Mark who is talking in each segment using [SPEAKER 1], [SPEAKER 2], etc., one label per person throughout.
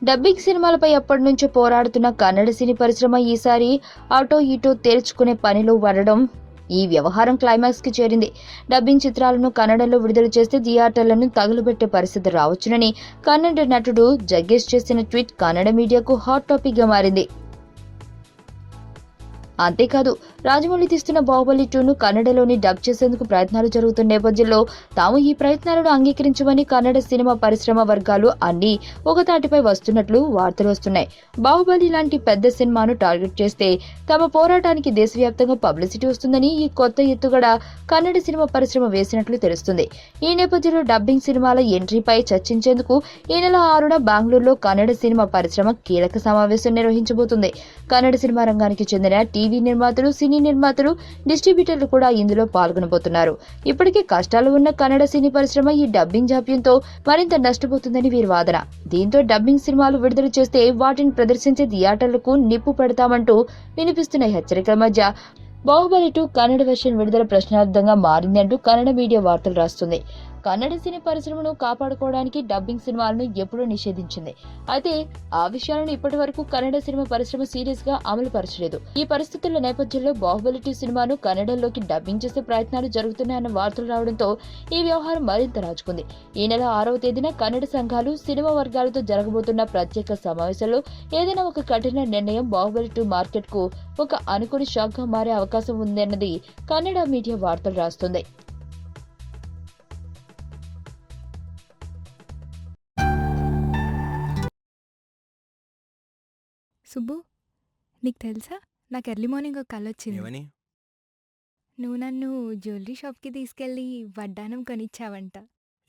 [SPEAKER 1] Dubbing సినిమాలపై ఎప్పటి నుంచో పోరాడుతున్న కన్నడ సినీ పరిశ్రమ ఈసారి అటో ఇటో తేల్చుకునే పనిలో పడడం ఈ వ్యవహారం క్లైమాక్స్ కి చేరింది. డబ్బింగ్ చిత్రాలను కన్నడలో విడుదల చేస్తే థియేటర్లను తగులబెట్టే పరిస్థితి రావచ్చునని కన్నడ నటుడు జగ్గేష్ చేసిన ట్వీట్ కన్నడ మీడియాకు హాట్ టాపిక్ గా మారింది. అంతేకాదు, రాజమౌళి తీస్తున్న బాహుబలి 2ను కన్నడలోని డబ్ చేసేందుకు ప్రయత్నాలు జరుగుతున్న నేపథ్యంలో తాము ఈ ప్రయత్నాలను అంగీకరించమని కన్నడ సినిమా పరిశ్రమ వర్గాలు అన్ని ఒకతాటిపై వస్తున్నట్లు వార్తలు వస్తున్నాయి. బాహుబలి లాంటి పెద్ద సినిమాను టార్గెట్ చేస్తే తమ పోరాటానికి దేశవ్యాప్తంగా పబ్లిసిటీ వస్తుందని ఈ కొత్త ఎత్తుగడ కన్నడ సినిమా పరిశ్రమ వేసినట్లు తెలుస్తుంది. ఈ నేపథ్యంలో డబ్బింగ్ సినిమాల ఎంట్రీపై చర్చించేందుకు ఈ నెల 6న బెంగళూరులో కన్నడ సినిమా పరిశ్రమ కీలక సమావేశం నిర్వహించబోతుంది. కన్నడ సినిమా రంగానికి చెందిన టీవీ నిర్మాతలు, సినీ నిర్మాతలు, డిస్ట్రిబ్యూటర్లు కూడా ఇందులో పాల్గొనబోతున్నారు. ఇప్పటికే కష్టాలు ఉన్న కన్నడ సినీ పరిశ్రమ ఈ డబ్బింగ్ జాప్యంతో మరింత నష్టపోతుందని వీరి వాదన. దీంతో డబ్బింగ్ సినిమాలు విడుదల చేస్తే వాటిని ప్రదర్శించే థియేటర్లకు నిప్పు పెడతామంటూ వినిపిస్తున్న హెచ్చరికల మధ్య బాహుబలి 2 కన్నడ వెర్షన్ విడుదల ప్రశ్నార్థంగా మారింది అంటూ కన్నడ మీడియా వార్తలు రాస్తుంది. కన్నడ సినీ పరిశ్రమను కాపాడుకోవడానికి డబ్బింగ్ సినిమాలను ఎప్పుడూ నిషేధించింది. అయితే ఆ విషయాలను ఇప్పటి వరకు కన్నడ సినిమా పరిశ్రమ సీరియస్ గా అమలు పరచలేదు. ఈ పరిస్థితుల నేపథ్యంలో బాహుబలి 2 సినిమాను కన్నడలోకి డబ్బింగ్ చేసే ప్రయత్నాలు జరుగుతున్నాయన్న వార్తలు రావడంతో ఈ వ్యవహారం మరింత రాజుకుంది. ఈ నెల 6వ తేదీన కన్నడ సంఘాలు, సినిమా వర్గాలతో జరగబోతున్న ప్రత్యేక సమావేశంలో ఏదైనా ఒక కఠిన నిర్ణయం బాహుబలి 2 మార్కెట్ కు ఒక అనుకోని షాక్ గా మారే అవకాశం ఉందన్నది కన్నడ మీడియా వార్తలు రాస్తుంది.
[SPEAKER 2] సుబ్బు, నీకు తెలుసా, నాకు ఎర్లీ మార్నింగ్ ఒక కల వచ్చింది.
[SPEAKER 3] ఏమని?
[SPEAKER 2] నువ్వు నన్ను జ్యువెలరీ షాప్కి తీసుకెళ్ళి వడ్డానం కొనిచ్చావంట.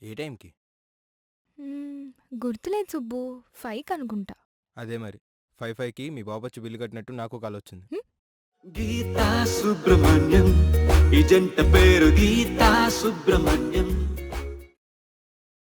[SPEAKER 3] ఏ టైంకి?
[SPEAKER 2] గుర్తులేదు సుబ్బు, 5కి అనుకుంటా.
[SPEAKER 3] అదే మరి 5కి మీ బాబొచ్చి బిల్లు కట్టినట్టు నాకు కాల్ వచ్చింది.
[SPEAKER 4] గీతా సుబ్రహ్మణ్యం, ఈ జంట పేరు గీతా సుబ్రహ్మణ్యం.